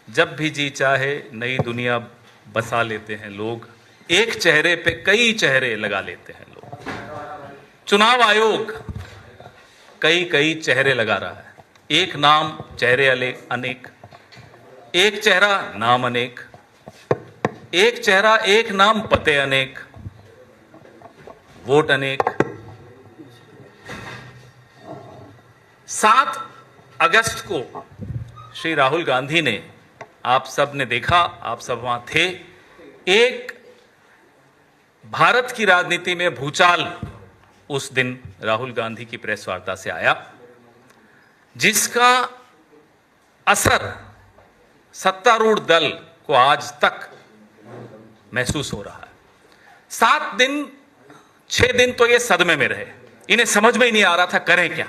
जब भी जी चाहे नई दुनिया बसा लेते हैं लोग, एक चेहरे पे कई चेहरे लगा लेते हैं लोग। चुनाव आयोग कई कई चेहरे लगा रहा है, एक नाम चेहरे अनेक, एक चेहरा नाम अनेक, एक चेहरा एक नाम पते अनेक, वोट अनेक। 7 अगस्त को श्री राहुल गांधी ने, आप सब ने देखा, आप सब वहां थे, एक भारत की राजनीति में भूचाल उस दिन राहुल गांधी की प्रेस वार्ता से आया, जिसका असर सत्तारूढ़ दल को आज तक महसूस हो रहा है। 7 दिन 6 दिन तो ये सदमे में रहे, इन्हें समझ में ही नहीं आ रहा था करें क्या।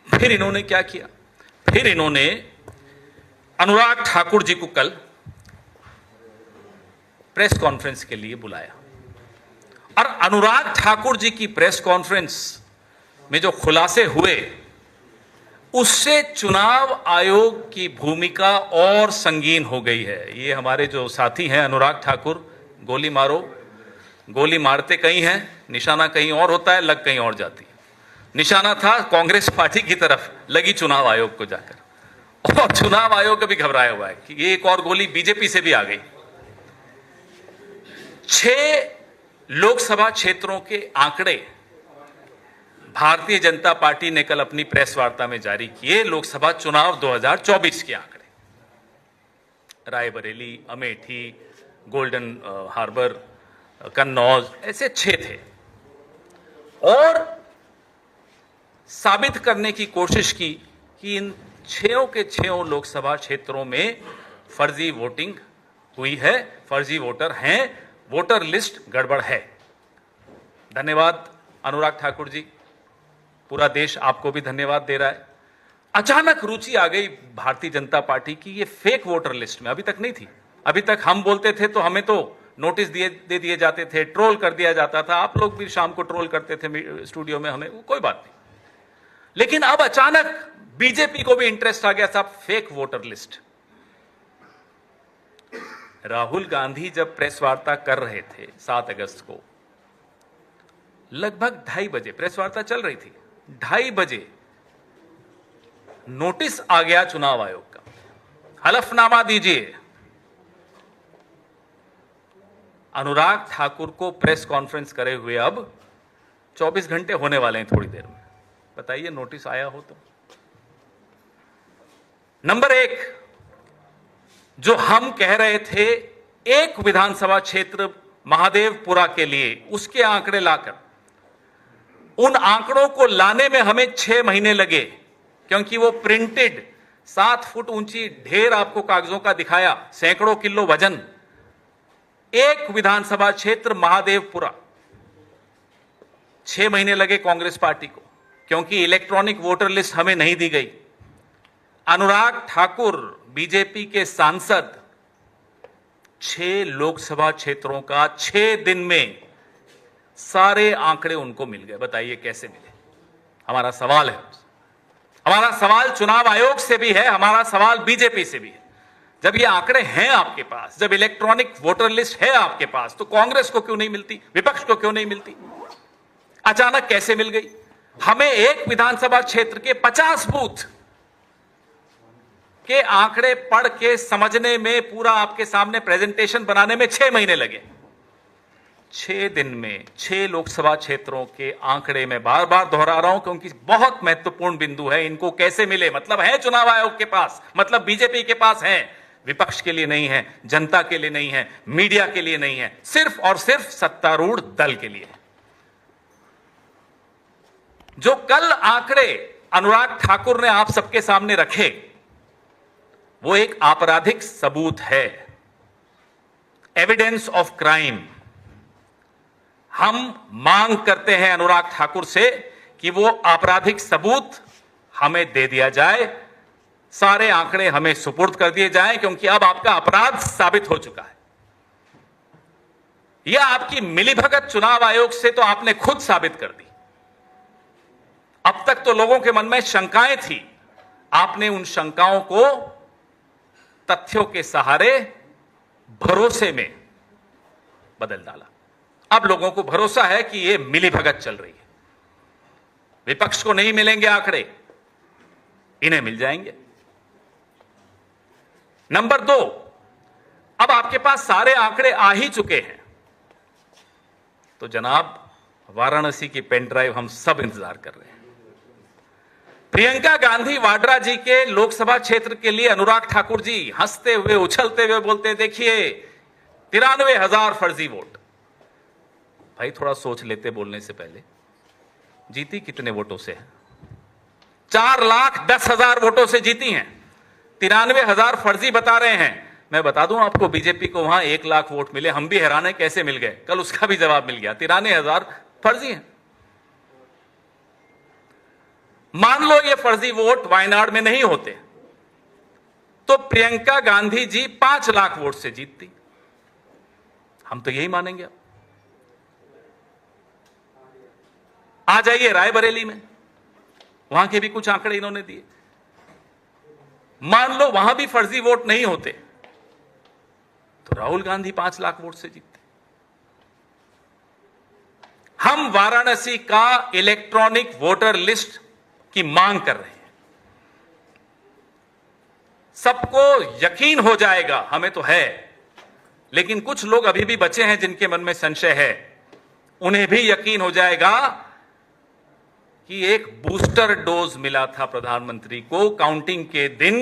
फिर इन्होंने क्या किया, फिर इन्होंने अनुराग ठाकुर जी को कल प्रेस कॉन्फ्रेंस के लिए बुलाया, और अनुराग ठाकुर जी की प्रेस कॉन्फ्रेंस में जो खुलासे हुए, उससे चुनाव आयोग की भूमिका और संगीन हो गई है। ये हमारे जो साथी हैं अनुराग ठाकुर, गोली मारो, गोली मारते कहीं हैं, निशाना कहीं और होता है, लग कहीं और जाती है। निशाना था कांग्रेस पार्टी की तरफ, लगी चुनाव आयोग को जाकर, और चुनाव आयोग अभी घबराया हुआ है कि ये एक और गोली बीजेपी से भी आ गई। 6 लोकसभा क्षेत्रों के आंकड़े भारतीय जनता पार्टी ने कल अपनी प्रेस वार्ता में जारी किए, लोकसभा चुनाव 2024 के आंकड़े। रायबरेली, अमेठी, गोल्डन हार्बर, कन्नौज, ऐसे 6 थे, और साबित करने की कोशिश की कि इन 6 के 6 लोकसभा क्षेत्रों में फर्जी वोटिंग हुई है, फर्जी वोटर हैं, वोटर लिस्ट गड़बड़ है। धन्यवाद अनुराग ठाकुर जी, पूरा देश आपको भी धन्यवाद दे रहा है। अचानक रुचि आ गई भारतीय जनता पार्टी की ये फेक वोटर लिस्ट में, अभी तक नहीं थी। अभी तक हम बोलते थे तो हमें तो नोटिस दे दिए जाते थे, ट्रोल कर दिया जाता था, आप लोग भी शाम को ट्रोल करते थे स्टूडियो में हमें, कोई बात नहीं। लेकिन अब अचानक बीजेपी को भी इंटरेस्ट आ गया, साहब fake voter list. Rahul Gandhi जब प्रेस वार्ता कर रहे थे 7 अगस्त को, लगभग 2:30 बजे प्रेस वार्ता चल रही थी, 2:30 बजे नोटिस आ गया चुनाव आयोग का, हलफनामा दीजिए। अनुराग ठाकुर को प्रेस कॉन्फ्रेंस करे हुए अब 24 घंटे होने वाले हैं थोड़ी देर में, बताइए नोटिस आया हो तो। नंबर 1, जो हम कह रहे थे एक विधानसभा क्षेत्र महादेवपुरा के लिए, उसके आंकड़े लाकर, उन आंकड़ों को लाने में हमें 6 महीने लगे, क्योंकि वो प्रिंटेड 7 फुट ऊंची ढेर आपको कागजों का दिखाया, सैकड़ों किलो वजन, एक विधानसभा क्षेत्र महादेवपुरा। 6 महीने लगे कांग्रेस पार्टी को, क्योंकि इलेक्ट्रॉनिक वोटर लिस्ट हमें नहीं दी गई। अनुराग ठाकुर बीजेपी के सांसद 6 लोकसभा क्षेत्रों का 6 दिन में सारे आंकड़े उनको मिल गए। बताइए कैसे मिले? हमारा सवाल है, हमारा सवाल चुनाव आयोग से भी है, हमारा सवाल बीजेपी से भी है। जब ये आंकड़े हैं आपके पास, जब इलेक्ट्रॉनिक वोटर लिस्ट है आपके पास, तो कांग्रेस को क्यों नहीं मिलती, विपक्ष को क्यों नहीं मिलती? अचानक कैसे मिल गई? हमें एक विधानसभा क्षेत्र के 50 बूथ के आंकड़े पढ़ के समझने में, पूरा आपके सामने प्रेजेंटेशन बनाने में 6 महीने लगे। 6 दिन में 6 लोकसभा क्षेत्रों के आंकड़े में बार बार दोहरा रहा हूं, क्योंकि बहुत महत्वपूर्ण बिंदु है। इनको कैसे मिले? मतलब है चुनाव आयोग के पास, मतलब बीजेपी के पास है, विपक्ष के लिए नहीं है, जनता के लिए नहीं है, मीडिया के लिए नहीं है, सिर्फ और सिर्फ सत्तारूढ़ दल के लिए। जो कल आंकड़े अनुराग ठाकुर ने आप सबके सामने रखे, वो एक आपराधिक सबूत है, एविडेंस ऑफ क्राइम। हम मांग करते हैं अनुराग ठाकुर से कि वो आपराधिक सबूत हमें दे दिया जाए, सारे आंकड़े हमें सुपुर्द कर दिए जाएं, क्योंकि अब आपका अपराध साबित हो चुका है। यह आपकी मिलीभगत चुनाव आयोग से तो आपने खुद साबित कर दी। अब तक तो लोगों के मन में शंकाएं थी, आपने उन शंकाओं को तथ्यों के सहारे भरोसे में बदल डाला। अब लोगों को भरोसा है कि यह मिलीभगत चल रही है, विपक्ष को नहीं मिलेंगे आंकड़े, इन्हें मिल जाएंगे। नंबर 2, अब आपके पास सारे आंकड़े आ ही चुके हैं, तो जनाब वाराणसी की पेन ड्राइव हम सब इंतजार कर रहे हैं। प्रियंका गांधी वाड्रा जी के लोकसभा क्षेत्र के लिए अनुराग ठाकुर जी हंसते हुए उछलते हुए बोलते, देखिए 93,000 फर्जी वोट। भाई थोड़ा सोच लेते बोलने से पहले, जीती कितने वोटों से है? 4,10,000 वोटों से जीती हैं। 93,000 फर्जी बता रहे हैं। मैं बता दूं आपको, बीजेपी को वहां 1 लाख वोट मिले, हम भी हैरान है कैसे मिल गए, कल उसका भी जवाब मिल गया। 93,000 फर्जी हैं। मान लो ये फर्जी वोट वायनाड में नहीं होते तो प्रियंका गांधी जी 5 लाख वोट से जीतती। हम तो यही मानेंगे। आ जाइए रायबरेली में, वहां के भी कुछ आंकड़े इन्होंने दिए। मान लो वहां भी फर्जी वोट नहीं होते तो राहुल गांधी 5 लाख वोट से जीतते। हम वाराणसी का इलेक्ट्रॉनिक वोटर लिस्ट की मांग कर रहे हैं। सबको यकीन हो जाएगा, हमें तो है, लेकिन कुछ लोग अभी भी बचे हैं जिनके मन में संशय है, उन्हें भी यकीन हो जाएगा कि एक बूस्टर डोज मिला था प्रधानमंत्री को। काउंटिंग के दिन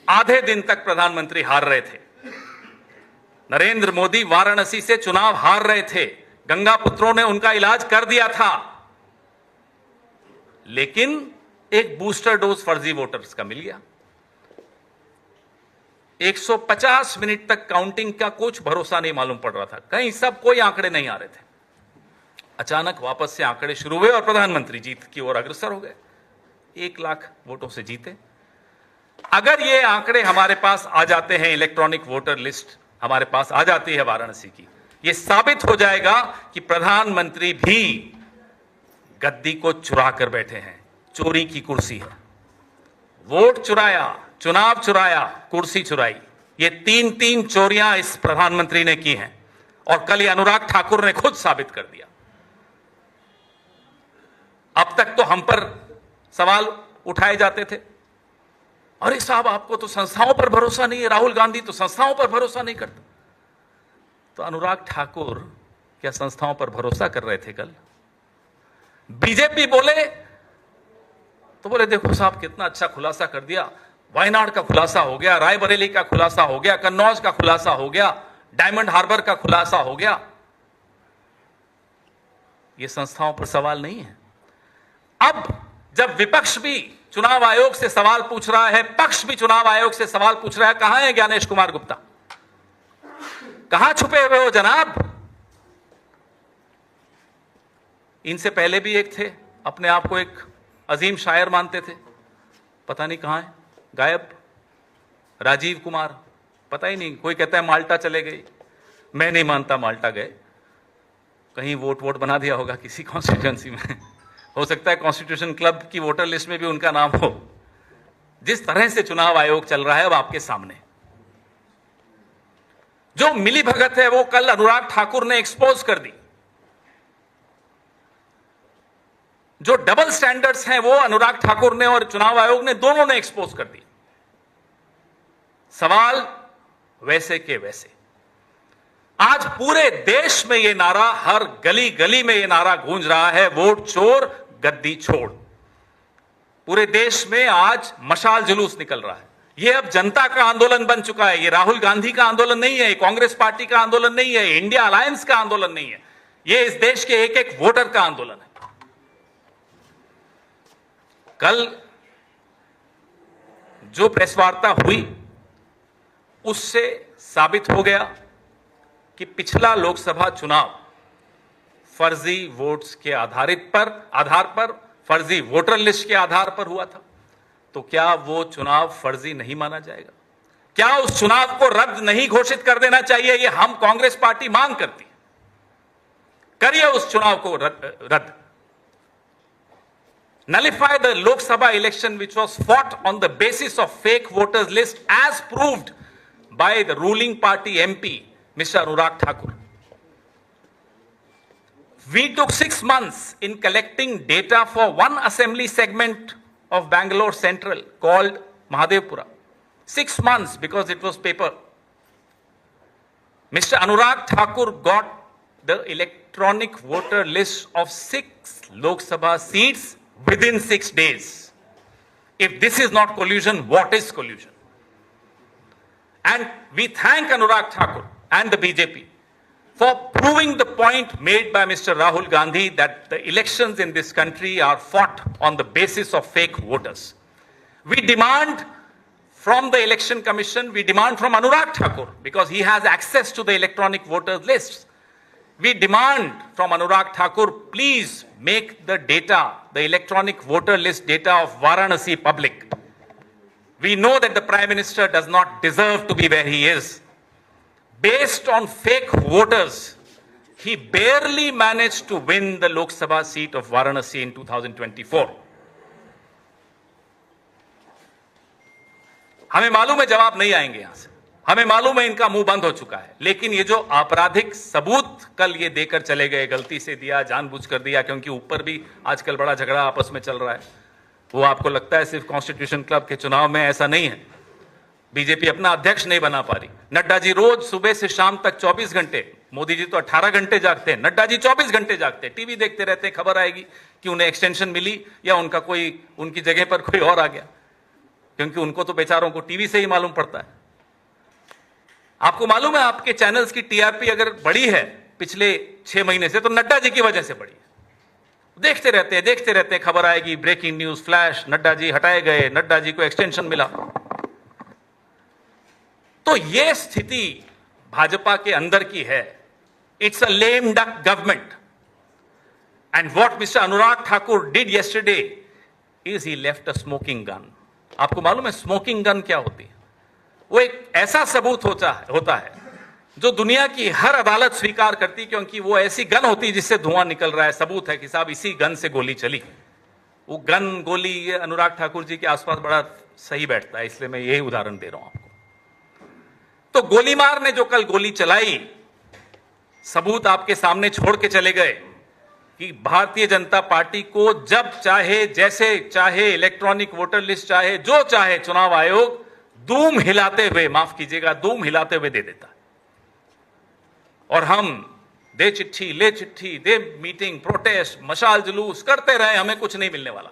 आधे दिन तक प्रधानमंत्री हार रहे थे। नरेंद्र मोदी वाराणसी से चुनाव हार रहे थे, गंगा पुत्रों ने उनका इलाज कर दिया था, लेकिन एक बूस्टर डोज फर्जी वोटर्स का मिल गया। 150 मिनट तक काउंटिंग का कुछ भरोसा नहीं मालूम पड़ रहा था, कहीं सब कोई आंकड़े नहीं आ रहे थे। अचानक वापस से आंकड़े शुरू हुए और प्रधानमंत्री जीत की ओर अग्रसर हो गए। 1 लाख वोटों से जीते। अगर ये आंकड़े हमारे पास आ जाते हैं, इलेक्ट्रॉनिक वोटर लिस्ट हमारे पास आ जाती है वाराणसी की, यह साबित हो जाएगा कि प्रधानमंत्री भी गद्दी को चुरा कर बैठे हैं। चोरी की कुर्सी है, वोट चुराया, चुनाव चुराया, कुर्सी चुराई। ये 3 चोरियां इस प्रधानमंत्री ने की हैं और कल ये अनुराग ठाकुर ने खुद साबित कर दिया। अब तक तो हम पर सवाल उठाए जाते थे, अरे साहब आपको तो संस्थाओं पर भरोसा नहीं है, राहुल गांधी तो संस्थाओं पर भरोसा नहीं करता। तो अनुराग ठाकुर क्या संस्थाओं पर भरोसा कर रहे थे कल? बीजेपी बोले तो बोले देखो साहब कितना अच्छा खुलासा कर दिया, वायनाड का खुलासा हो गया, रायबरेली का खुलासा हो गया, कन्नौज का खुलासा हो गया, डायमंड हार्बर का खुलासा हो गया। यह संस्थाओं पर सवाल नहीं है। अब जब विपक्ष भी चुनाव आयोग से सवाल पूछ रहा है, पक्ष भी चुनाव आयोग से सवाल पूछ रहा है, कहां है ज्ञानेश कुमार गुप्ता? कहां छुपे हुए हो जनाब? इनसे पहले भी एक थे, अपने आप को एक अजीम शायर मानते थे, पता नहीं कहां है, गायब। राजीव कुमार, पता ही नहीं, कोई कहता है माल्टा चले गए, मैं नहीं मानता माल्टा गए, कहीं वोट बना दिया होगा किसी कॉन्स्टिट्यूएंसी में। हो सकता है कॉन्स्टिट्यूशन क्लब की वोटर लिस्ट में भी उनका नाम हो। जिस तरह से चुनाव आयोग चल रहा है अब आपके सामने, जो मिलीभगत है वो कल अनुराग ठाकुर ने एक्सपोज कर दी। जो डबल स्टैंडर्ड्स हैं वो अनुराग ठाकुर ने और चुनाव आयोग ने, दोनों ने एक्सपोज कर दी। सवाल वैसे के वैसे। आज पूरे देश में यह नारा, हर गली गली में यह नारा गूंज रहा है, वोट चोर गद्दी छोड़। पूरे देश में आज मशाल जुलूस निकल रहा है। यह अब जनता का आंदोलन बन चुका है। यह राहुल गांधी का आंदोलन नहीं है, कांग्रेस पार्टी का आंदोलन नहीं है, इंडिया अलायंस का आंदोलन नहीं है, यह इस देश के एक एक वोटर का आंदोलन है। कल जो प्रेस वार्ता हुई उससे साबित हो गया कि पिछला लोकसभा चुनाव फर्जी वोट्स के आधार पर फर्जी वोटर लिस्ट के आधार पर हुआ था। तो क्या वो चुनाव फर्जी नहीं माना जाएगा? क्या उस चुनाव को रद्द नहीं घोषित कर देना चाहिए? ये हम कांग्रेस पार्टी मांग करती है। करिए उस चुनाव को रद्द। Nullify the Lok Sabha election which was fought on the basis of fake voters list as proved by the ruling party MP, Mr. Anurag Thakur. We took 6 months in collecting data for one assembly segment of Bangalore Central called Mahadevpura. 6 months because it was paper. Mr. Anurag Thakur got the electronic voter list of 6 Lok Sabha seats within 6 days. If this is not collusion, what is collusion? And we thank Anurag Thakur and the BJP for proving the point made by Mr. Rahul Gandhi that the elections in this country are fought on the basis of fake voters. We demand from the Election Commission, we demand from Anurag Thakur, because he has access to the electronic voters lists. We demand from Anurag Thakur, please make the data, the electronic voter list data of Varanasi public. We know that the Prime Minister does not deserve to be where he is. Based on fake voters, he barely managed to win the Lok Sabha seat of Varanasi in 2024. हमें मालूम है जवाब नहीं आएंगे यहां से, हमें मालूम है इनका मुंह बंद हो चुका है, लेकिन ये जो आपराधिक सबूत कल ये देकर चले गए, गलती से दिया, जानबूझकर दिया, क्योंकि ऊपर भी आजकल बड़ा झगड़ा आपस में चल रहा है, वो आपको लगता है सिर्फ कॉन्स्टिट्यूशन क्लब के चुनाव में, ऐसा नहीं है। बीजेपी अपना अध्यक्ष नहीं बना पा रही। नड्डा जी रोज सुबह से शाम तक 24 घंटे, मोदी जी तो 18 घंटे जागते हैं, नड्डा जी 24 घंटे जागते हैं, टीवी देखते रहते हैं, खबर आएगी कि उन्हें एक्सटेंशन मिली या उनका कोई, उनकी जगह पर कोई और आ गया, क्योंकि उनको तो बेचारों को टीवी से ही मालूम पड़ता है। आपको मालूम है आपके चैनल्स की टीआरपी अगर बढ़ी है पिछले 6 महीने से, तो नड्डा जी की वजह से बढ़ी है। देखते रहते हैं, खबर आएगी, breaking news, flash, Nadda ji हटाए गए, नड्डा जी को एक्सटेंशन मिला। तो यह स्थिति भाजपा के अंदर की है। It's a lame duck government. And what mister Anurag Thakur did yesterday is he left a smoking gun. आपको मालूम है स्मोकिंग गन क्या होती है? वो एक ऐसा सबूत होता है जो दुनिया की हर अदालत स्वीकार करती, क्योंकि वो ऐसी गन होती है जिससे धुआं निकल रहा है, सबूत है कि साहब इसी गन से गोली चली। वो गन, गोली, ये अनुराग ठाकुर जी के आसपास बड़ा सही बैठता है, इसलिए मैं यही उदाहरण दे रहा हूं आपको। तो गोलीमार ने जो कल गोली चलाई, सबूत आपके सामने छोड़ के चले गए कि भारतीय जनता पार्टी को जब चाहे, जैसे चाहे, इलेक्ट्रॉनिक वोटर लिस्ट चाहे, जो चाहे, चुनाव आयोग दूम हिलाते हुए, माफ कीजिएगा, दूम हिलाते हुए दे देता है। और हम दे चिट्ठी, ले चिट्ठी, दे मीटिंग, प्रोटेस्ट, मशाल जुलूस करते रहे, हमें कुछ नहीं मिलने वाला।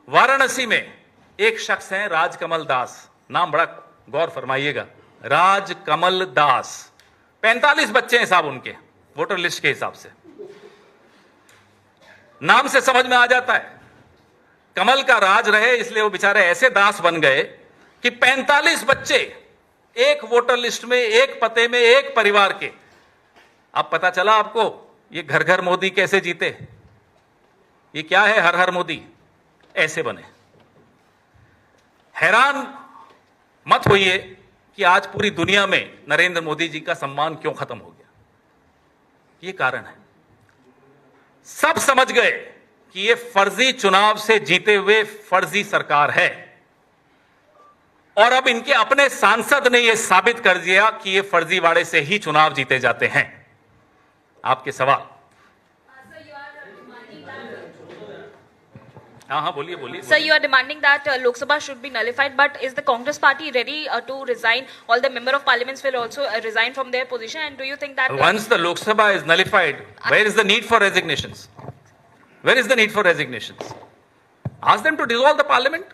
वाराणसी में एक शख्स है राजकमल दास, नाम बड़ा गौर फरमाइएगा, राजकमल दास। 45 बच्चे हैं साहब उनके वोटर लिस्ट के हिसाब से, नाम से समझ में आ जाता है कमल का राज रहे, इसलिए वो बेचारे ऐसे दास बन गए कि 45 बच्चे एक वोटर लिस्ट में, एक पते में, एक परिवार के। अब पता चला आपको ये घर घर मोदी कैसे जीते? ये क्या है हर हर मोदी? ऐसे बने। हैरान मत होइए कि आज पूरी दुनिया में नरेंद्र मोदी जी का सम्मान क्यों खत्म हो गया। ये कारण है, सब समझ गए कि ये फर्जी चुनाव से जीते हुए फर्जी सरकार है, और अब इनके अपने सांसद ने यह साबित कर दिया कि ये फर्जीवाड़े से ही चुनाव जीते जाते हैं। आपके सवाल? हाँ, बोलिए बोलिए। Sir, you are demanding that Lok Sabha should be nullified, but is the Congress party ready to resign? All the member of parliaments will also resign from their position, and do you think that once the Lok Sabha is nullified, where is the need for resignations? Where is the need for resignations? Ask them to dissolve the parliament.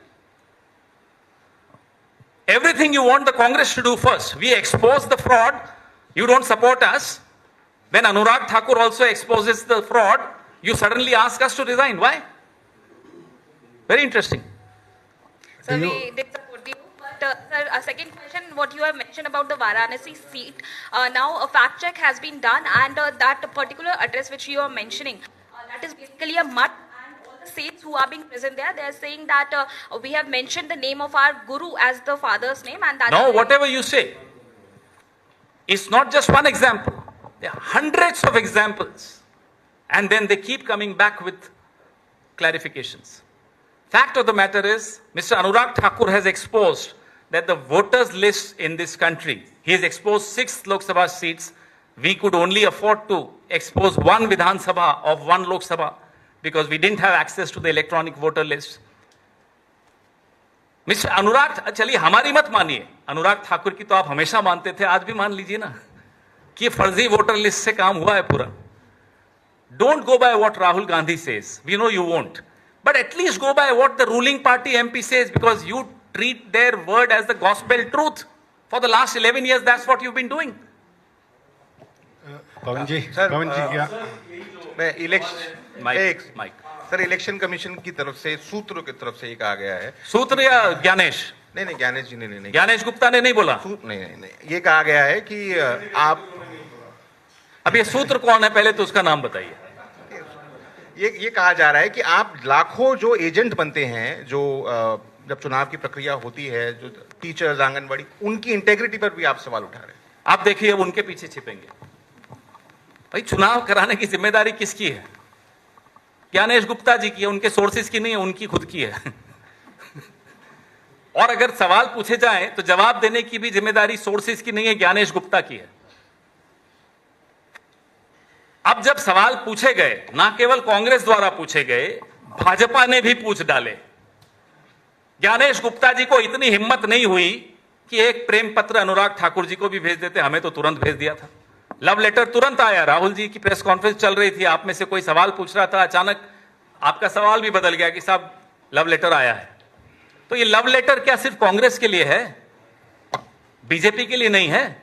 Everything you want the Congress to do first. We expose the fraud, you don't support us. When Anurag Thakur also exposes the fraud, you suddenly ask us to resign. Why? Very interesting. Sir, we did support you, but sir, a second question, what you have mentioned about the Varanasi seat. Now a fact check has been done, and that particular address which you are mentioning, that is basically a mud. Saints who are being present there, they are saying that we have mentioned the name of our guru as the father's name, and that. No, whatever you say, it's not just one example. There are hundreds of examples, and then they keep coming back with clarifications. Fact of the matter is, Mr. Anurag Thakur has exposed that the voters list in this country, he has exposed 6 Lok Sabha seats. We could only afford to expose 1 Vidhan Sabha of 1 Lok Sabha because we didn't have access to the electronic voter list. Mister Anurag, चलिए हमारी मत मानिए, अनुराग ठाकुर की तो आप हमेशा मानते थे, आज भी मान लीजिए ना कि फर्जी वोटर लिस्ट से काम हुआ है पूरा. Don't go by what Rahul Gandhi says. We know you won't. But at least go by what the ruling party MP says, because you treat their word as the gospel truth. For the last 11 years, that's what you've been doing. पवन जी, या मैं election mike sir, election commission की तरफ से सूत्रों की तरफ से ये कहा गया है. सूत्र या ज्ञानेश? नहीं, ज्ञानेश जी ने नहीं, ज्ञानेश गुप्ता ने नहीं बोला. नहीं, ये कहा गया है कि आप, अब ये सूत्र कौन है, पहले तो उसका नाम बताइए. ये कहा जा रहा है कि आप लाखों जो एजेंट बनते हैं, जो जब चुनाव की प्रक्रिया होती है, जो टीचर्स, आंगनबाड़ी, उनकी इंटेग्रिटी पर भी आप सवाल उठा रहे हैं. आप देखिए अब उनके पीछे छिपेंगे. भाई चुनाव कराने की जिम्मेदारी किसकी है? ज्ञानेश गुप्ता जी की है, उनके सोर्सेज की नहीं है, उनकी खुद की है. और अगर सवाल पूछे जाए तो जवाब देने की भी जिम्मेदारी सोर्सेज की नहीं है, ज्ञानेश गुप्ता की है. अब जब सवाल पूछे गए, ना केवल कांग्रेस द्वारा पूछे गए, भाजपा ने भी पूछ डाले. ज्ञानेश गुप्ता जी को इतनी हिम्मत नहीं हुई कि एक प्रेम पत्र अनुराग ठाकुर जी को भी भेज देते. हमें तो तुरंत भेज दिया था. लव लेटर तुरंत आया. राहुल जी की प्रेस कॉन्फ्रेंस चल रही थी, आप में से कोई सवाल पूछ रहा था, अचानक आपका सवाल भी बदल गया कि साहब लव लेटर आया है. तो ये लव लेटर क्या सिर्फ कांग्रेस के लिए है, बीजेपी के लिए नहीं है?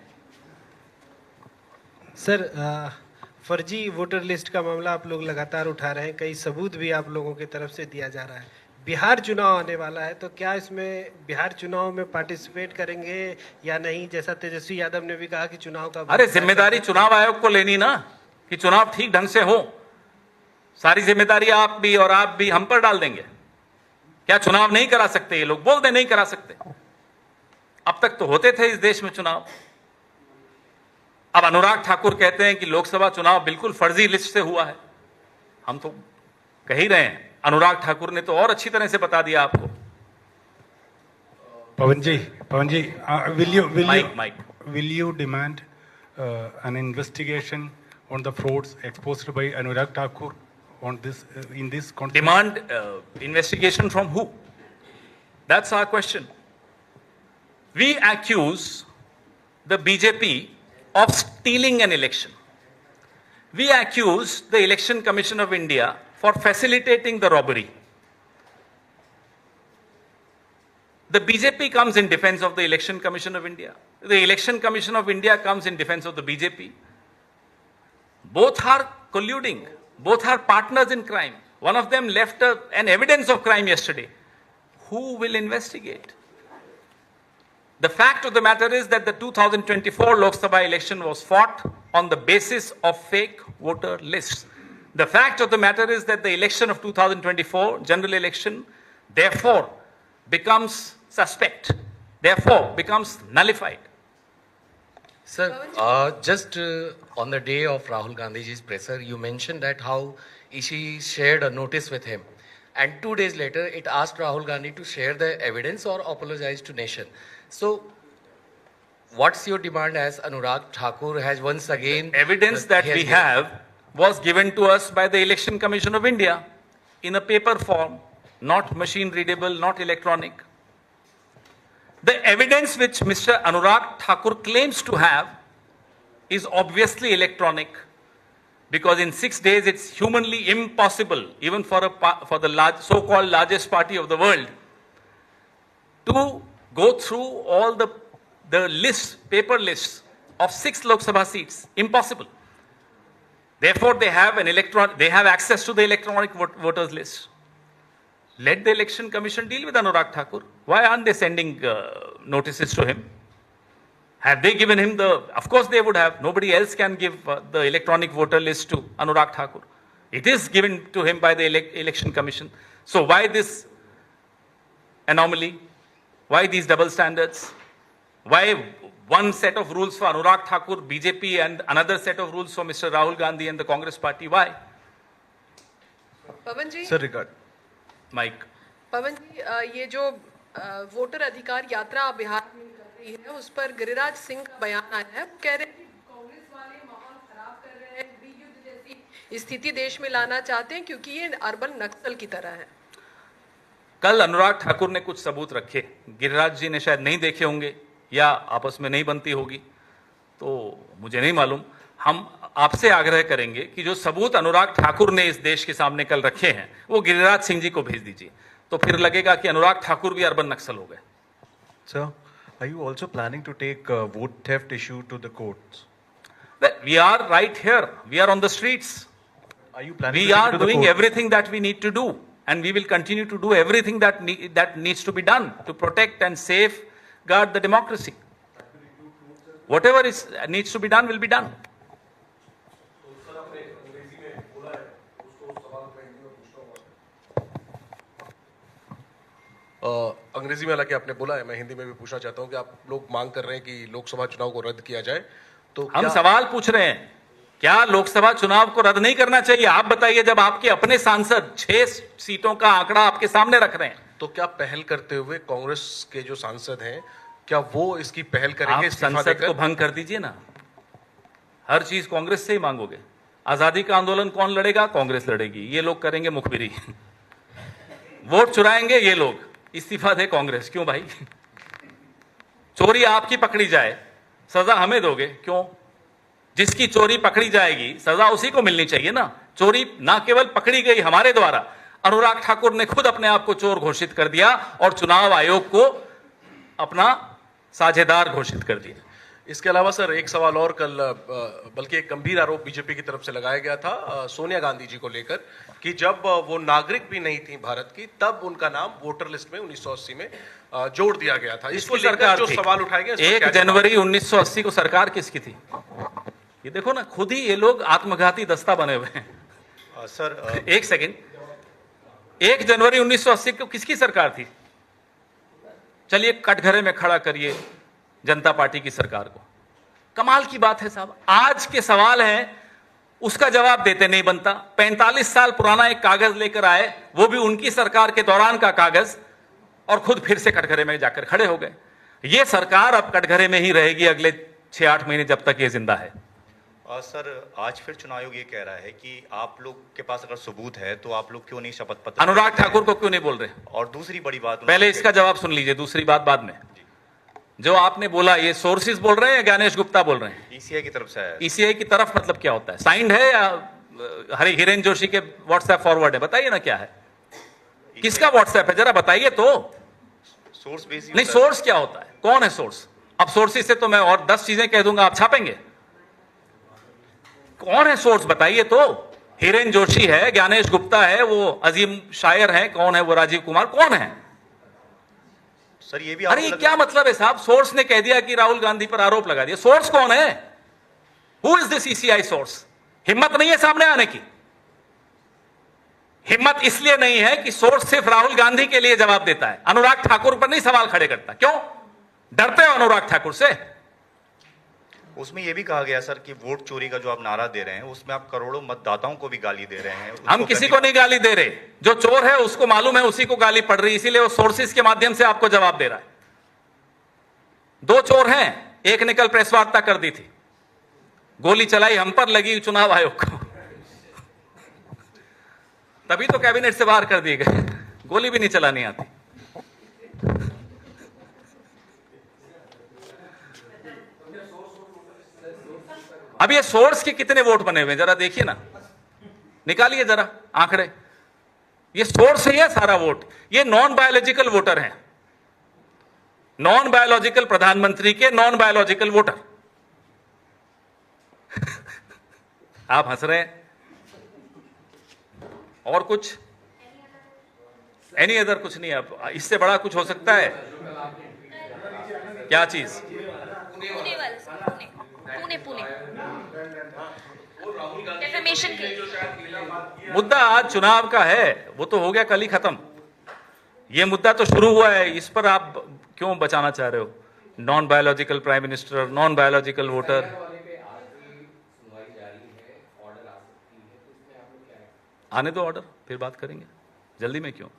सर, फर्जी वोटर लिस्ट का मामला आप लोग लगातार उठा रहे हैं, कई सबूत भी आप लोगों की तरफ से दिया जा रहा है. बिहार चुनाव आने वाला है, तो क्या इसमें बिहार चुनाव में पार्टिसिपेट करेंगे या नहीं? जैसा तेजस्वी यादव ने भी कहा कि चुनाव का, अरे जिम्मेदारी चुनाव आयोग को लेनी ना, कि चुनाव ठीक ढंग से हो. सारी जिम्मेदारी आप भी और आप भी हम पर डाल देंगे. क्या चुनाव नहीं करा सकते? ये लोग बोल दे नहीं करा सकते. अब तक तो होते थे इस देश में चुनाव. अब अनुराग ठाकुर कहते हैं कि लोकसभा चुनाव बिल्कुल फर्जी लिस्ट से हुआ है. हम तो कह ही रहे हैं, अनुराग ठाकुर ने तो और अच्छी तरह से बता दिया आपको. पवन जी, mic will you demand an investigation on the frauds exposed by Anurag Thakur on this in this context? Demand investigation from who? That's our question. We accuse the BJP of stealing an election. We accuse the Election Commission of India for facilitating the robbery. The BJP comes in defense of the Election Commission of India. The Election Commission of India comes in defense of the BJP. Both are colluding. Both are partners in crime. One of them left an evidence of crime yesterday. Who will investigate? The fact of the matter is that the 2024 Lok Sabha election was fought on the basis of fake voter lists. The fact of the matter is that the election of 2024, general election, therefore becomes suspect, therefore becomes nullified. Sir, just on the day of Rahul Gandhi's presser, you mentioned that how she shared a notice with him. And 2 days later, it asked Rahul Gandhi to share the evidence or apologize to nation. So, what's your demand as Anurag Thakur has once again... Evidence that we have was given to us by the Election Commission of India in a paper form, not machine readable, not electronic. The evidence which Mr. Anurag Thakur claims to have is obviously electronic, because in 6 days it's humanly impossible, even for the so-called largest party of the world, to go through all the lists, paper lists of 6 Lok Sabha seats. Impossible. Therefore, they have access to the electronic voters list. Let the Election Commission deal with Anurag Thakur. Why aren't they sending notices to him? Have they given him of course they would have. Nobody else can give the electronic voter list to Anurag Thakur. It is given to him by the Election Commission. So why this anomaly? Why these double standards? Why one set of rules for Anurag Thakur, BJP, and another set of rules for Mr. Rahul Gandhi and the Congress party? Why? Pawan ji, sir regard Mike. Pawan ji, ये जो voter अधिकार यात्रा बिहार में कर रही है, उस पर गिरिराज सिंह का बयान आया है। वो कह रहे हैं कि कांग्रेस वाले माहौल खराब कर रहे हैं, गृहयुद्ध जैसी स्थिति देश में लाना चाहते हैं, क्योंकि ये अर्बन नक्सल की तरह है। कल अनुराग ठाकुर ने कुछ सबूत रखे, गिरिराज जी ने शायद नहीं देखे होंगे या आपस में नहीं बनती होगी, तो मुझे नहीं मालूम। हम आपसे आग्रह करेंगे कि जो सबूत अनुराग ठाकुर ने इस देश के सामने कल रखे हैं वो गिरिराज सिंह जी को भेज दीजिए, तो फिर लगेगा कि अनुराग ठाकुर भी अर्बन नक्सल हो गए। Sir, are you also planning to take vote theft issue to the courts? We are right here, we are on the streets, Are you planning we to take are it to the doing court? everything that we need to do, and we will continue to do everything that needs to be done to protect and safeguard the democracy. Whatever needs to be done will be done. अंग्रेजी में हालांकि आपने बोला है, मैं हिंदी में भी पूछना चाहता हूं कि आप लोग मांग कर रहे हैं कि लोकसभा चुनाव को रद्द किया जाए, तो हम क्या सवाल पूछ रहे हैं, क्या लोकसभा चुनाव को रद्द नहीं करना चाहिए? आप बताइए, जब आपके अपने सांसद 6 सीटों का आंकड़ा आपके सामने रख रहे हैं। तो क्या पहल करते हुए कांग्रेस के जो सांसद हैं, क्या वो इसकी पहल करेंगे? आप इस्तीफा संसद देकर? को भंग कर दीजिए ना, हर चीज कांग्रेस से ही मांगोगे। आजादी का आंदोलन कौन लड़ेगा? कांग्रेस लड़ेगी, ये लोग करेंगे मुखबिरी। वोट चुराएंगे ये लोग, इस्तीफा दे कांग्रेस। क्यों भाई? चोरी आपकी पकड़ी जाए, सजा हमें दोगे क्यों? जिसकी चोरी पकड़ी जाएगी सजा उसी को मिलनी चाहिए ना। चोरी ना केवल पकड़ी गई हमारे द्वारा, अनुराग ठाकुर ने खुद अपने आप को चोर घोषित कर दिया और चुनाव आयोग को अपना साझेदार घोषित कर दिया। इसके अलावा सर एक सवाल और, कल बल्कि एक गंभीर आरोप बीजेपी की तरफ से लगाया गया था सोनिया गांधी जी को लेकर कि जब वो नागरिक भी नहीं थी भारत की, तब उनका नाम वोटर लिस्ट में 1980 में जोड़ दिया गया था। इसको लेकर जो सवाल उठाए गए, 1 जनवरी 1980 को सरकार किसकी थी? ये देखो ना, खुद ही ये लोग आत्मघाती दस्ता बने हुए हैं। सर एक सेकंड, 1 जनवरी 1980 को किसकी सरकार थी? चलिए कटघरे में खड़ा करिए जनता पार्टी की सरकार को। कमाल की बात है साहब, आज के सवाल हैं उसका जवाब देते नहीं बनता। 45 साल पुराना एक कागज लेकर आए, वो भी उनकी सरकार के दौरान का कागज, और खुद फिर से कटघरे में जाकर खड़े हो गए। ये सरकार अब कटघरे में ही रहेगी अगले 6-8 महीने, जब तक ये जिंदा है। सर आज फिर चुनाव आयोग ये कह रहा है कि आप लोग के पास अगर सबूत है तो आप लोग क्यों नहीं शपथ पत्र? अनुराग ठाकुर को क्यों नहीं बोल रहे? और दूसरी बड़ी बात, पहले इसका जवाब सुन लीजिए, दूसरी बात बाद में। जो आपने बोला, ये सोर्सेज बोल रहे हैं या ज्ञानेश गुप्ता बोल रहे हैं? ईसीआई की तरफ से है। ईसीआई की तरफ मतलब क्या होता है? साइंड है या हिरेन जोशी के व्हाट्सएप फॉरवर्ड है? बताइए ना क्या है, किसका व्हाट्सएप है, जरा बताइए तो। सोर्स बेसिस नहीं, सोर्स क्या होता है? कौन है सोर्स? अब सोर्सेज से तो मैं और 10 चीजें कह दूंगा, आप छापेंगे। कौन है सोर्स बताइए तो। हिरेन जोशी है, ज्ञानेश गुप्ता है, वो अजीम शायर है, कौन है वो राजीव कुमार, कौन है? सर ये भी अरे ये क्या मतलब है साहब? सोर्स ने कह दिया कि राहुल गांधी पर आरोप लगा दिया। सोर्स कौन है? Who is this ECI source? हिम्मत नहीं है सामने आने की। हिम्मत इसलिए नहीं है कि सोर्स सिर्फ राहुल गांधी के लिए जवाब देता है, अनुराग ठाकुर पर नहीं सवाल खड़े करता। क्यों डरते हो अनुराग ठाकुर से? उसमें यह भी कहा गया सर कि वोट चोरी का जो आप नारा दे रहे हैं उसमें आप करोड़ों मतदाताओं को भी गाली दे रहे हैं। हम किसी को नहीं गाली दे रहे, जो चोर है उसको मालूम है उसी को गाली पड़ रही, इसीलिए वो सोर्सेज के माध्यम से आपको जवाब दे रहा है। 2 चोर हैं, एक ने कल प्रेस वार्ता कर दी थी, गोली चलाई हम पर, लगी चुनाव आयोग को। तभी तो कैबिनेट से बाहर कर दिए गए, गोली भी नहीं चलानी आती। अब ये सोर्स के कितने वोट बने हुए हैं जरा देखिए ना, निकालिए जरा आंकड़े। ये सोर्स है सारा वोट, ये नॉन बायोलॉजिकल वोटर हैं, नॉन बायोलॉजिकल प्रधानमंत्री के नॉन बायोलॉजिकल वोटर। आप हंस रहे हैं, और कुछ एनी अदर कुछ नहीं। अब इससे बड़ा कुछ हो सकता है क्या चीज? Pune defamation case. मुद्दा आज चुनाव का है, वो तो हो गया कल ही खत्म। ये मुद्दा तो शुरू हुआ है, इस पर आप क्यों बचाना चाह रहे हो? Non biological prime minister, non biological voter. आने दो ऑर्डर, फिर बात करेंगे, जल्दी में क्यों?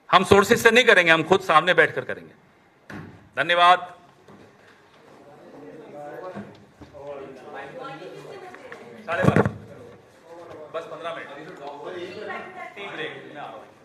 हम सोर्सेज से नहीं करेंगे, हम खुद सामने बैठकर करेंगे। धन्यवाद। साढ़े 12 बस 15 मिनट टी ब्रेक में आ रहा हूं।